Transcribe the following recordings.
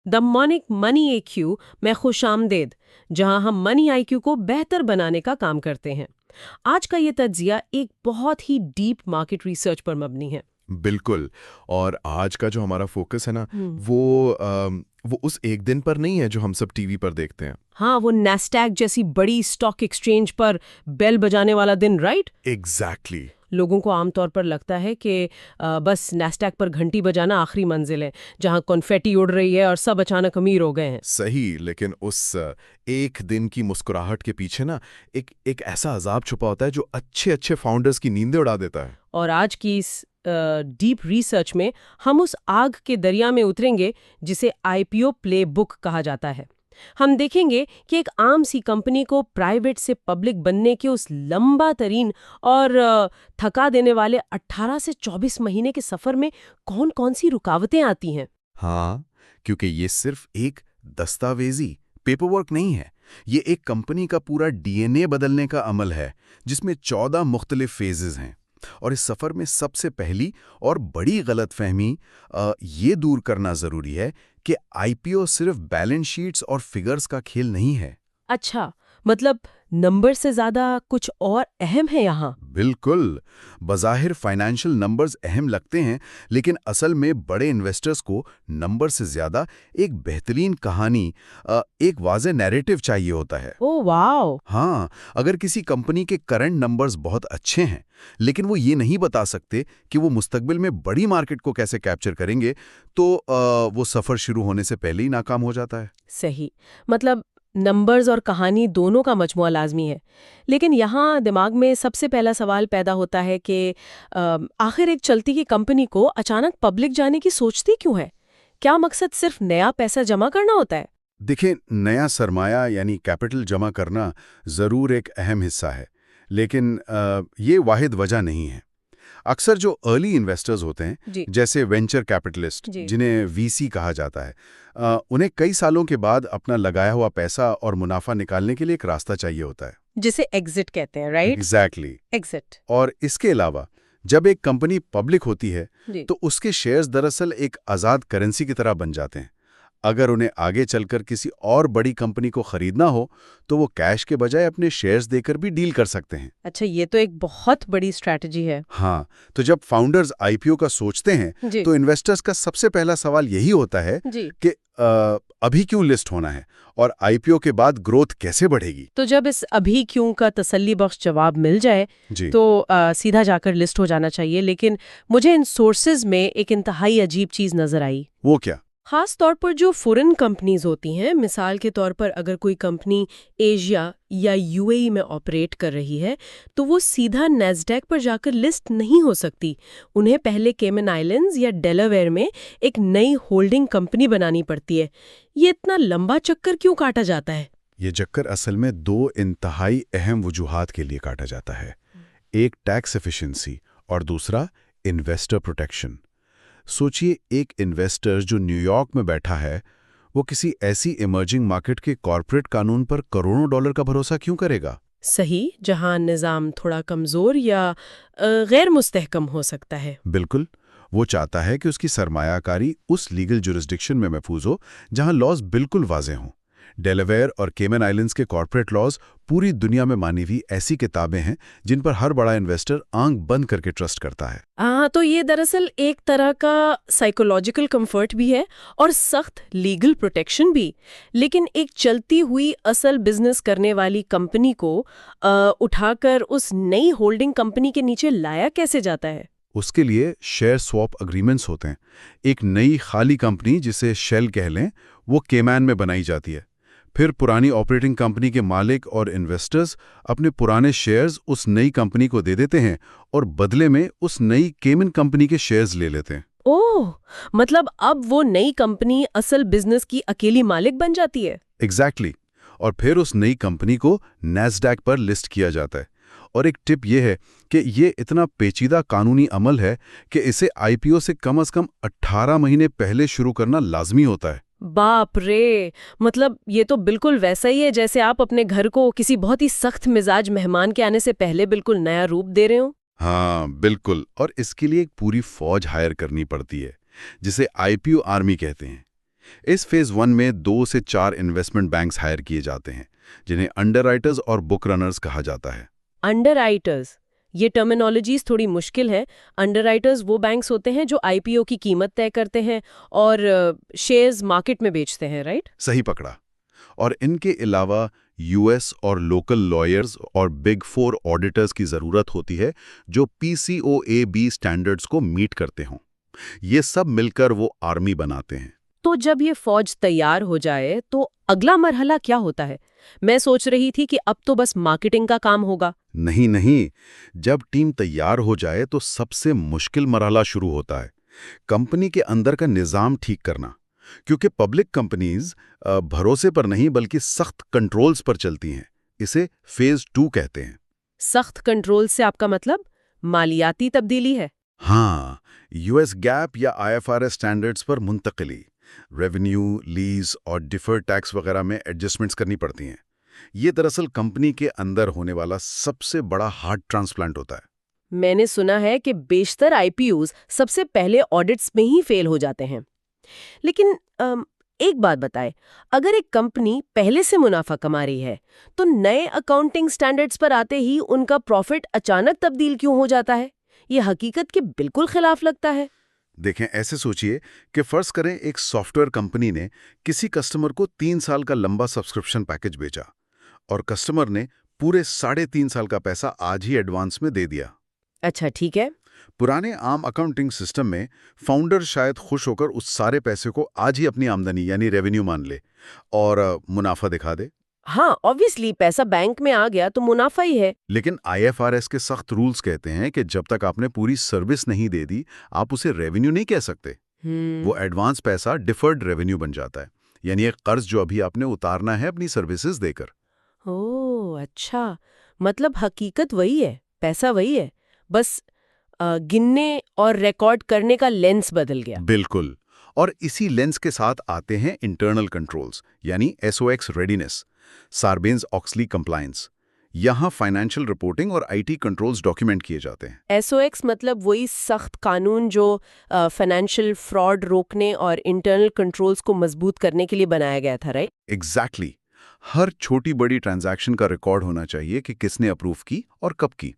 The morning money AQ में खुशामदेद, जहां हम मनी IQ को बेहतर बनाने का काम करते हैं। आज का ये तज्जिया एक बहुत ही डीप मार्केट रिसर्च पर मबनी है। बिल्कुल। और आज का जो हमारा फोकस है ना, हम्म। वो उस एक दिन पर नहीं है जो हम सब टीवी पर देखते हैं। हाँ, वो नैस्डैक जैसी बड़ी स्टॉक एक्सचेंज पर बेल बजाने वाला दिन, राइट? एग्जैक्टली। लोगों को आमतौर पर लगता है कि बस नैस्डैक पर घंटी बजाना आखिरी मंजिल है, जहां कॉन्फेटी उड़ रही है और सब अचानक अमीर हो गए हैं। सही, लेकिन उस एक दिन की मुस्कुराहट के पीछे ना एक ऐसा अजाब छुपा होता है जो अच्छे अच्छे फाउंडर्स की नींदें उड़ा देता है। और आज की इस डीप रिसर्च में हम उस आग के दरिया में उतरेंगे जिसे IPO प्लेबुक कहा जाता है। हम देखेंगे कि एक आम सी कंपनी को प्राइवेट से पब्लिक बनने के उस लंबा तरीन और थका देने वाले 18 से 24 महीने के सफर में कौन कौन सी रुकावटें आती हैं। हाँ, क्योंकि ये सिर्फ एक दस्तावेजी पेपरवर्क नहीं है। ये एक कंपनी का पूरा DNA बदलने का अमल है, जिसमें 14 मुख्तलिफ फेजेस हैं। और इस सफ़र में सबसे पहली और बड़ी गलतफहमी ये दूर करना ज़रूरी है कि IPO सिर्फ बैलेंस शीट्स और फिगर्स का खेल नहीं है। अच्छा, मतलब नंबर से ज्यादा कुछ और अहम है यहाँ। बिल्कुल। बज़ाहिर फाइनेंशियल नंबर्स अहम लगते हैं, लेकिन असल में बड़े इन्वेस्टर्स को नंबर से ज़्यादा एक बेहतरीन कहानी, एक वाज़ेह नैरेटिव चाहिए होता है। Oh wow! हाँ, अगर किसी कंपनी के करंट नंबर्स बहुत अच्छे हैं, लेकिन वो ये नहीं बता सकते कि वो मुस्तकबिल में बड़ी मार्केट को कैसे कैप्चर करेंगे, तो वो सफ़र शुरू होने से पहले ही नाकाम हो जाता है। सही, मतलब नंबर्स और कहानी दोनों का मजमुआ लाजमी है। लेकिन यहाँ दिमाग में सबसे पहला सवाल पैदा होता है कि आखिर एक चलती की कंपनी को अचानक पब्लिक जाने की सोचती क्यों है? क्या मकसद सिर्फ नया पैसा जमा करना होता है? देखिए, नया सरमाया यानी कैपिटल जमा करना ज़रूर एक अहम हिस्सा है, लेकिन ये वाहिद वजह नहीं है। अक्सर जो अर्ली इन्वेस्टर्स होते हैं, जी। जैसे वेंचर कैपिटलिस्ट, जी। जिन्हें VC कहा जाता है, उन्हें कई सालों के बाद अपना लगाया हुआ पैसा और मुनाफा निकालने के लिए एक रास्ता चाहिए होता है। जिसे एग्जिट कहते हैं, राइट? एग्जैक्टली। एग्जिट। और इसके अलावा जब एक कंपनी पब्लिक होती है, जी। तो उसके शेयर्स दरअसल एक आज़ाद करेंसी की तरह बन जाते हैं। अगर उन्हें आगे चलकर किसी और बड़ी कंपनी को खरीदना हो, तो वो कैश के बजाय अपने शेयर्स देकर भी डील कर सकते हैं। अच्छा, ये तो एक बहुत बड़ी स्ट्रैटेजी है। हाँ, तो जब फाउंडर्स IPO का सोचते हैं, जी। तो इन्वेस्टर्स का सबसे पहला सवाल यही होता है जी। कि अभी क्यों लिस्ट होना है और IPO के बाद ग्रोथ कैसे बढ़ेगी। तो जब इस अभी क्यों का तसल्ली बख्श जवाब मिल जाए, जी। तो सीधा जाकर लिस्ट हो जाना चाहिए। लेकिन मुझे इन सोर्सेज में एक इंतहाई अजीब चीज नजर आई। वो क्या? खास तौर पर जो फॉरेन कंपनीज होती हैं, मिसाल के तौर पर अगर कोई कंपनी एशिया या UAE में ऑपरेट कर रही है, तो वो सीधा नैस्डैक पर जाकर लिस्ट नहीं हो सकती। उन्हें पहले केमन आइलैंड्स या डेलावेयर में एक नई होल्डिंग कंपनी बनानी पड़ती है। ये इतना लंबा चक्कर क्यों काटा जाता है? ये चक्कर असल में दो इंतहाई अहम वजूहात के लिए काटा जाता है। एक टैक्स एफिशिएंसी और दूसरा इन्वेस्टर प्रोटेक्शन। सोचिए, एक इन्वेस्टर जो न्यूयॉर्क में बैठा है, वो किसी ऐसी इमर्जिंग मार्केट के कॉर्पोरेट कानून पर करोड़ों डॉलर का भरोसा क्यों करेगा? सही, जहां निज़ाम थोड़ा कमज़ोर या गैर मुस्तहकम हो सकता है। बिल्कुल। वो चाहता है कि उसकी सरमायाकारी उस लीगल जुरिस्डिक्शन में महफूज हो जहां लॉज बिल्कुल वाज़ेह हों। डेलावेयर और केमन आइलैंड्स के कॉर्पोरेट लॉज पूरी दुनिया में मानी हुई ऐसी किताबें हैं जिन पर हर बड़ा इन्वेस्टर आंख बंद करके ट्रस्ट करता है। तो ये दरअसल एक तरह का साइकोलॉजिकल कंफर्ट भी है और सख्त लीगल प्रोटेक्शन भी। लेकिन एक चलती हुई असल बिजनेस करने वाली कंपनी को उठाकर उस नई होल्डिंग कंपनी के नीचे लाया कैसे जाता है? उसके लिए शेयर स्वैप अग्रीमेंट्स होते हैं। एक नई खाली कंपनी, जिसे शेल कह लें, वो केमैन में बनाई जाती है। फिर पुरानी ऑपरेटिंग कंपनी के मालिक और इन्वेस्टर्स अपने पुराने शेयर्स उस नई कंपनी को दे देते हैं और बदले में उस नई केमन कंपनी के शेयर्स ले लेते हैं। ओह, मतलब अब वो नई कंपनी असल बिजनेस की अकेली मालिक बन जाती है। एग्जैक्टली। और फिर उस नई कंपनी को नैस्डैक पर लिस्ट किया जाता है। और एक टिप ये है कि ये इतना पेचीदा कानूनी अमल है कि इसे IPO से कम 18 महीने पहले शुरू करना लाजमी होता है। बाप रे, मतलब ये तो बिल्कुल वैसा ही है जैसे आप अपने घर को किसी बहुत ही सख्त मिजाज मेहमान के आने से पहले बिल्कुल नया रूप दे रहे हो। हाँ, बिल्कुल। और इसके लिए एक पूरी फौज हायर करनी पड़ती है, जिसे IPO आर्मी कहते हैं। इस फेज 1 में 2 से 4 इन्वेस्टमेंट बैंक्स हायर किए जाते हैं, जिन्हें अंडरराइटर्स और बुक रनर्स कहा जाता है। अंडरराइटर्स, ये टर्मिनोलॉजीज थोड़ी मुश्किल है। अंडरराइटर्स वो बैंक्स होते हैं जो आईपीओ की कीमत तय करते हैं और शेयर्स मार्केट में बेचते हैं, राइट? सही पकड़ा। और इनके अलावा यूएस और लोकल लॉयर्स और बिग 4 ऑडिटर्स की ज़रूरत होती है जो PCOAB स्टैंडर्ड्स को मीट करते हों। ये सब मिलकर वो आर्मी बनाते हैं। तो जब ये फौज तैयार हो जाए तो अगला मरहला क्या होता है? मैं सोच रही थी कि अब तो बस मार्केटिंग का काम होगा। नहीं नहीं, जब टीम तैयार हो जाए तो सबसे मुश्किल मरहला शुरू होता है, कंपनी के अंदर का निज़ाम ठीक करना। क्योंकि पब्लिक कंपनीज भरोसे पर नहीं बल्कि सख्त कंट्रोल्स पर चलती हैं। इसे फेज 2 कहते हैं। सख्त कंट्रोल से आपका मतलब मालियाती तब्दीली है? हाँ, यूएस गैप या IFRS स्टैंडर्ड्स पर मुंतकिली, रेवेन्यू, लीज और डिफर्ड टैक्स वगैरह में एडजस्टमेंट्स करनी पड़ती हैं। ये दरअसल कंपनी के अंदर होने वाला सबसे बड़ा हार्ट ट्रांसप्लांट होता है। मैंने सुना है कि बेशतर आईपीओज सबसे पहले ऑडिट्स में ही फेल हो जाते हैं। लेकिन एक बात बताए, अगर एक कंपनी पहले से मुनाफा कमा रही है तो नए अकाउंटिंग स्टैंडर्ड्स पर आते ही उनका प्रॉफिट अचानक तब्दील क्यों हो जाता है? ये हकीकत के बिल्कुल खिलाफ लगता है। देखें, ऐसे सोचिए कि फर्ज करें एक सॉफ्टवेयर कंपनी ने किसी कस्टमर को 3 साल का लंबा सब्सक्रिप्शन पैकेज बेचा और कस्टमर ने पूरे 3.5 साल का पैसा आज ही एडवांस में दे दिया। अच्छा, ठीक है। पुराने आम अकाउंटिंग सिस्टम में फाउंडर शायद खुश होकर उस सारे पैसे को आज ही अपनी आमदनी यानी रेवेन्यू मान ले और मुनाफा दिखा दे। हाँ, ऑब्वियसली पैसा बैंक में आ गया तो मुनाफा ही है। लेकिन IFRS के सख्त रूल्स कहते हैं कि जब तक आपने पूरी सर्विस नहीं दे दी, आप उसे रेवेन्यू नहीं कह सकते। वो एडवांस पैसा डिफर्ड रेवेन्यू बन जाता है, यानी एक कर्ज जो अभी आपने उतारना है अपनी सर्विसेज देकर। ओह अच्छा, मतलब हकीकत वही है, पैसा वही है, बस गिनने और रिकॉर्ड करने का लेंस बदल गया। बिल्कुल। और इसी लेंस के साथ आते हैं इंटरनल कंट्रोल्स यानी SOX रेडीनेस, सार्बेन्स ऑक्सली कंप्लायंस। यहाँ फाइनेंशियल रिपोर्टिंग और IT कंट्रोल्स डॉक्यूमेंट किए जाते हैं। SOX मतलब वही सख्त कानून जो फाइनेंशियल फ्रॉड रोकने और इंटरनल कंट्रोल्स को मजबूत करने के लिए बनाया गया था, राइट? एग्जैक्टली। हर छोटी बड़ी ट्रांजैक्शन का रिकॉर्ड होना चाहिए कि किसने अप्रूव की और कब की।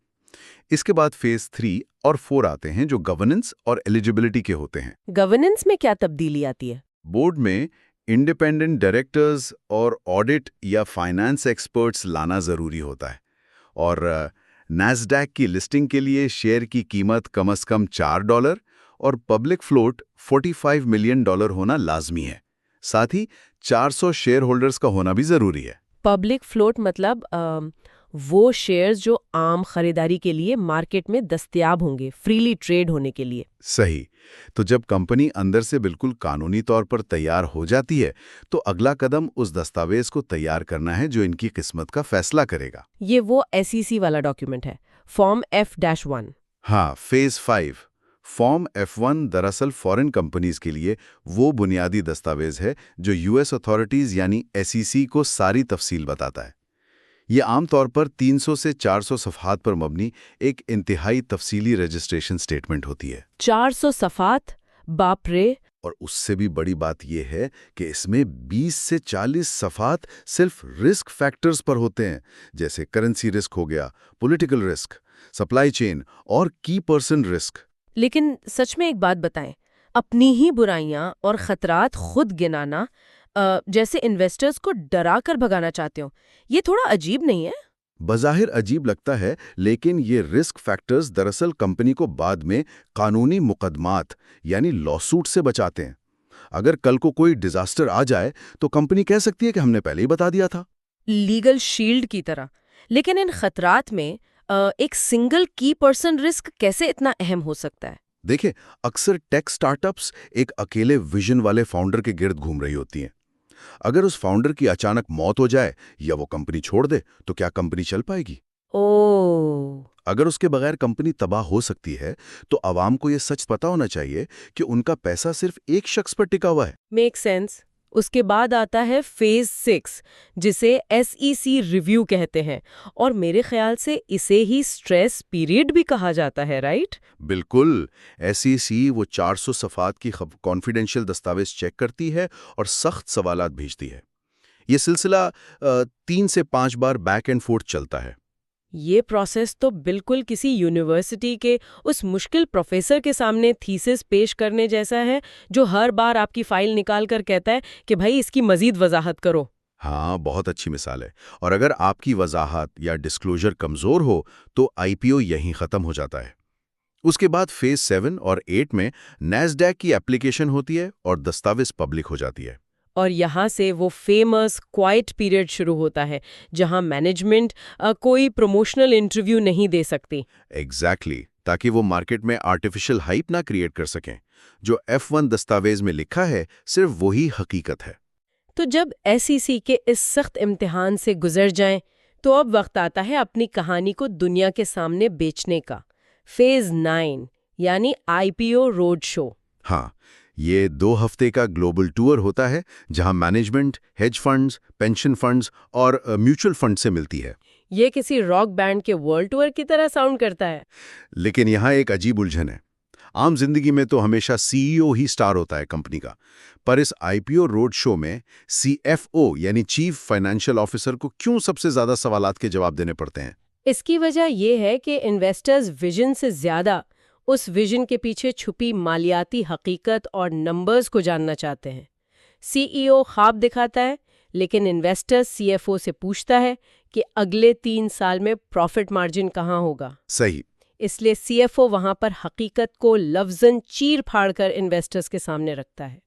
इसके बाद फेज 3 और 4 आते हैं जो गवर्नेंस और एलिजिबिलिटी के होते हैं। गवर्नेंस में क्या तब्दीली आती है? बोर्ड में इंडिपेंडेंट डायरेक्टर्स और ऑडिट या फाइनेंस एक्सपर्ट्स लाना जरूरी होता है। और नैस्डैक की लिस्टिंग के लिए शेयर की कीमत कम से कम $4 और पब्लिक फ्लोट $45 मिलियन होना लाजमी है। साथ ही 400 शेयर होल्डर्स का होना भी जरूरी है। पब्लिक फ्लोट मतलब वो शेयर्स जो आम खरीदारी के लिए मार्केट में दस्तयाब होंगे, फ्रीली ट्रेड होने के लिए। सही। तो जब कंपनी अंदर से बिल्कुल कानूनी तौर पर तैयार हो जाती है तो अगला कदम उस दस्तावेज को तैयार करना है जो इनकी किस्मत का फैसला करेगा। ये वो SEC वाला डॉक्यूमेंट है, फॉर्म F-1। हाँ, फेज 5 फॉर्म F1 दरअसल फॉरेन कंपनीज के लिए वो बुनियादी दस्तावेज है जो US अथॉरिटीज यानी SEC को सारी तफसील बताता है। ये आमतौर पर 300 से 400 सफ़हात पर मबनी एक इंतहाई तफसीली रजिस्ट्रेशन स्टेटमेंट होती है। 400 सफ़ात? बाप रे! और उससे भी बड़ी बात यह है कि इसमें 20 से 40 सफ़हात सिर्फ रिस्क फैक्टर्स पर होते हैं, जैसे करेंसी रिस्क हो गया, पॉलिटिकल रिस्क, सप्लाई चेन और की पर्सन रिस्क। लेकिन सच में एक बात बताएं, अपनी ही बुराइयां और खतरात खुद गिनाना, जैसे इन्वेस्टर्स को डरा कर भगाना चाहते हो, ये थोड़ा अजीब नहीं है? बज़ाहिर अजीब लगता है, लेकिन ये रिस्क फैक्टर्स दरअसल कंपनी को बाद में कानूनी मुकदमात यानी लॉसूट से बचाते हैं। अगर कल को कोई डिजास्टर आ जाए तो कंपनी कह सकती है कि हमने पहले ही बता दिया था। लीगल शील्ड की तरह। लेकिन इन खतरात में एक सिंगल की पर्सन रिस्क कैसे इतना अहम हो सकता है? देखिए, अक्सर टेक स्टार्टअप्स एक अकेले विजन वाले फाउंडर के गिर्द घूम रही होती हैं। अगर उस फाउंडर की अचानक मौत हो जाए या वो कंपनी छोड़ दे तो क्या कंपनी चल पाएगी? ओह, अगर उसके बगैर कंपनी तबाह हो सकती है तो आवाम को यह सच पता होना चाहिए कि उनका पैसा सिर्फ एक शख्स पर टिका हुआ है। Make sense. उसके बाद आता है फेज 6, जिसे SEC रिव्यू कहते हैं, और मेरे ख्याल से इसे ही स्ट्रेस पीरियड भी कहा जाता है, राइट? बिल्कुल। SEC वो 400 सफ़ात की कॉन्फिडेंशियल दस्तावेज चेक करती है और सख्त सवालात भेजती है। ये सिलसिला 3 से 5 बार बैक एंड फोर्थ चलता है। ये प्रोसेस तो बिल्कुल किसी यूनिवर्सिटी के उस मुश्किल प्रोफेसर के सामने थीसिस पेश करने जैसा है, जो हर बार आपकी फाइल निकाल कर कहता है कि भाई इसकी मजीद वजाहत करो। हाँ, बहुत अच्छी मिसाल है। और अगर आपकी वजाहत या डिस्क्लोजर कमज़ोर हो, तो IPO यहीं ख़त्म हो जाता है। उसके बाद फेज 7 और 8 में नैस्डैक की एप्लीकेशन होती है और दस्तावेज पब्लिक हो जाती है। और यहाँ से वो फेमस क्वाइट पीरियड शुरू होता है, जहाँ मैनेजमेंट कोई प्रमोशनल इंटरव्यू नहीं दे सकती। एग्जैक्टली, ताकि वो मार्केट में आर्टिफिशियल हाइप ना क्रिएट कर सकें। जो F1 दस्तावेज में लिखा है, सिर्फ वही हकीकत है। तो जब SEC के इस सख्त इम्तिहान से गुजर जाएं, तो अब वक्त आता है अपनी कहानी को दुनिया के सामने बेचने का। फेज 9 यानी IPO रोड शो। हाँ, ये 2 हफ्ते का ग्लोबल टूर होता है, जहां management, hedge funds, pension funds और म्यूचुअल फंड से मिलती है। ये किसी रॉक बैंड के वर्ल्ड टूर की तरह साउंड करता है। लेकिन यहाँ एक अजीब उलझन है। आम जिंदगी में तो हमेशा CEO ही स्टार होता है कंपनी का, पर इस IPO रोड शो में CFO यानी चीफ फाइनेंशियल ऑफिसर को क्यों सबसे ज्यादा सवालात के जवाब देने पड़ते हैं? इसकी वजह ये है कि इन्वेस्टर्स विजन से ज्यादा उस विजन के पीछे छुपी मालियाती हकीकत और नंबर्स को जानना चाहते हैं। CEO ख्वाब दिखाता है, लेकिन इन्वेस्टर CFO से पूछता है कि अगले 3 साल में प्रॉफिट मार्जिन कहाँ होगा। सही। इसलिए CFO वहां पर हकीकत को लफ्जन चीर फाड़ कर इन्वेस्टर्स के सामने रखता है।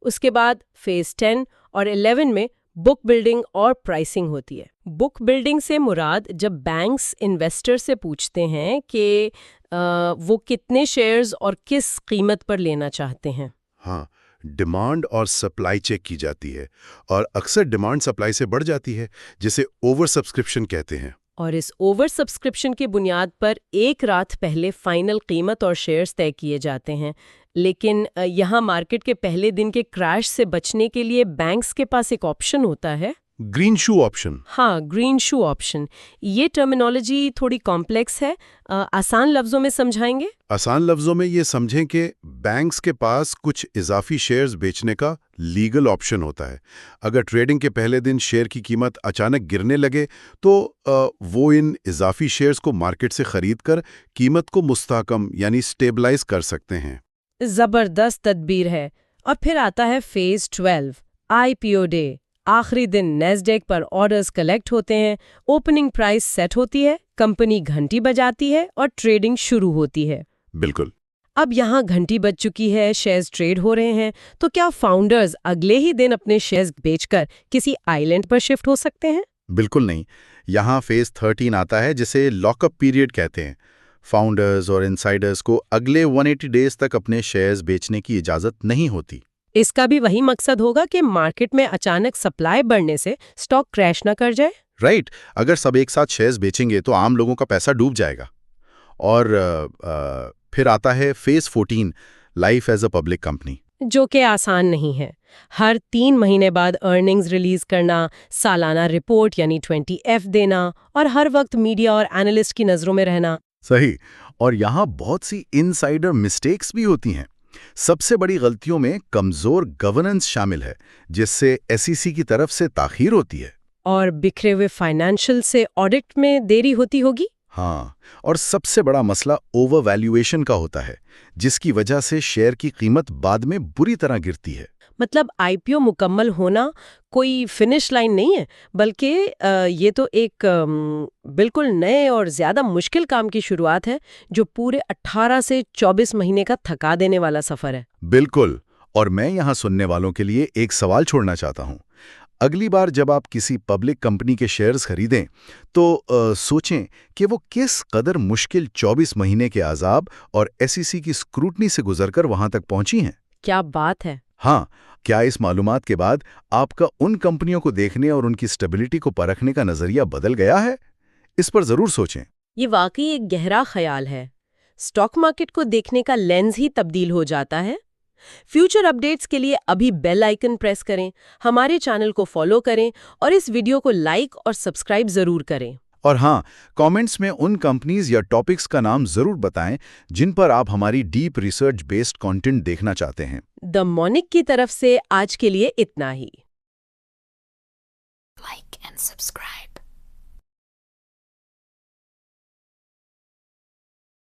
उसके बाद फेज 10 और 11 में बुक बिल्डिंग और प्राइसिंग होती है। बुक बिल्डिंग से मुराद जब बैंक्स इन्वेस्टर से पूछते हैं कि वो कितने शेयर्स और किस कीमत पर लेना चाहते हैं। हाँ, डिमांड और सप्लाई चेक की जाती है, और अक्सर डिमांड सप्लाई से बढ़ जाती है, जिसे ओवर सब्सक्रिप्शन कहते हैं। और इस ओवर सब्सक्रिप्शन की बुनियाद पर एक रात पहले फाइनल कीमत और शेयर्स तय किए जाते हैं। लेकिन यहाँ मार्केट के पहले दिन के क्रैश से बचने के लिए बैंक्स के पास एक ऑप्शन होता है, ग्रीन शू ऑप्शन। हाँ, ग्रीन शू ऑप्शन। ये टर्मिनोलॉजी थोड़ी कॉम्प्लेक्स है, आसान लफ्जों में समझाएंगे? आसान लफ्जों में ये समझें कि बैंक्स के पास कुछ इजाफी शेयर्स बेचने का लीगल ऑप्शन होता है। अगर ट्रेडिंग के पहले दिन शेयर की कीमत अचानक गिरने लगे, तो वो इन इजाफी शेयर्स को मार्केट से खरीद कर कीमत को मुस्तहकम यानी स्टेबलाइज कर सकते हैं। जबरदस्त तदबीर है। और फिर आता है फेज 12, IPO डे। आखिरी दिन नैस्डैक पर ऑर्डर्स कलेक्ट होते हैं, ओपनिंग प्राइस सेट होती है, कंपनी घंटी बजाती है और ट्रेडिंग शुरू होती है। बिल्कुल। अब यहाँ घंटी बज चुकी है, शेयर्स ट्रेड हो रहे हैं, तो क्या फाउंडर्स अगले ही दिन अपने शेयर्स बेचकर किसी आइलैंड पर शिफ्ट हो सकते हैं? बिल्कुल नहीं। यहाँ फेज 13 आता है, जिसे लॉकअप पीरियड कहते हैं। फाउंडर्स और इनसाइडर्स को अगले 180 डेज तक अपने शेयर्स बेचने की इजाजत नहीं होती। इसका भी वही मकसद होगा कि मार्केट में अचानक सप्लाई बढ़ने से स्टॉक क्रैश ना कर जाए। राइट। अगर सब एक साथ शेयर्स बेचेंगे तो आम लोगों का पैसा डूब जाएगा। और फिर आता है phase 14, life as a public company, जो कि आसान नहीं है। हर 3 महीने बाद अर्निंग्स रिलीज करना, सालाना रिपोर्ट यानी 20F देना और हर वक्त मीडिया और एनालिस्ट की नजरों में रहना। सही। और यहाँ बहुत सी इनसाइडर मिस्टेक्स भी होती हैं। सबसे बड़ी गलतियों में कमजोर गवर्नेंस शामिल है, जिससे SEC की तरफ से ताखीर होती है। और बिखरे हुए फाइनेंशियल से ऑडिट में देरी होती होगी। हाँ, और सबसे बड़ा मसला ओवर वैल्यूएशन का होता है, जिसकी वजह से शेयर की कीमत बाद में बुरी तरह गिरती है। मतलब IPO मुकम्मल होना कोई फिनिश लाइन नहीं है, बल्कि ये तो एक बिल्कुल नए और ज़्यादा मुश्किल काम की शुरुआत है, जो पूरे 18 से 24 महीने का थका देने वाला सफ़र है। बिल्कुल। और मैं यहाँ सुनने वालों के लिए एक सवाल छोड़ना चाहता हूँ। अगली बार जब आप किसी पब्लिक कंपनी के शेयर्स खरीदें, तो सोचें कि वो किस कदर मुश्किल 24 महीने के अजाब और SEC की स्क्रूटनी से गुजरकर वहां तक पहुंची हैं। क्या बात है। हाँ, क्या इस मालूमात के बाद आपका उन कंपनियों को देखने और उनकी स्टेबिलिटी को परखने का नजरिया बदल गया है? इस पर जरूर सोचें। ये वाकई एक गहरा ख्याल है। स्टॉक मार्केट को देखने का लेंस ही तब्दील हो जाता है। फ्यूचर अपडेट्स के लिए अभी बेल आइकन प्रेस करें, हमारे चैनल को फॉलो करें और इस वीडियो को लाइक और सब्सक्राइब जरूर करें। और हाँ, कमेंट्स में उन कंपनीज या टॉपिक्स का नाम जरूर बताएं जिन पर आप हमारी डीप रिसर्च बेस्ड कंटेंट देखना चाहते हैं। द मॉर्निंग की तरफ से आज के लिए इतना ही। Like and subscribe.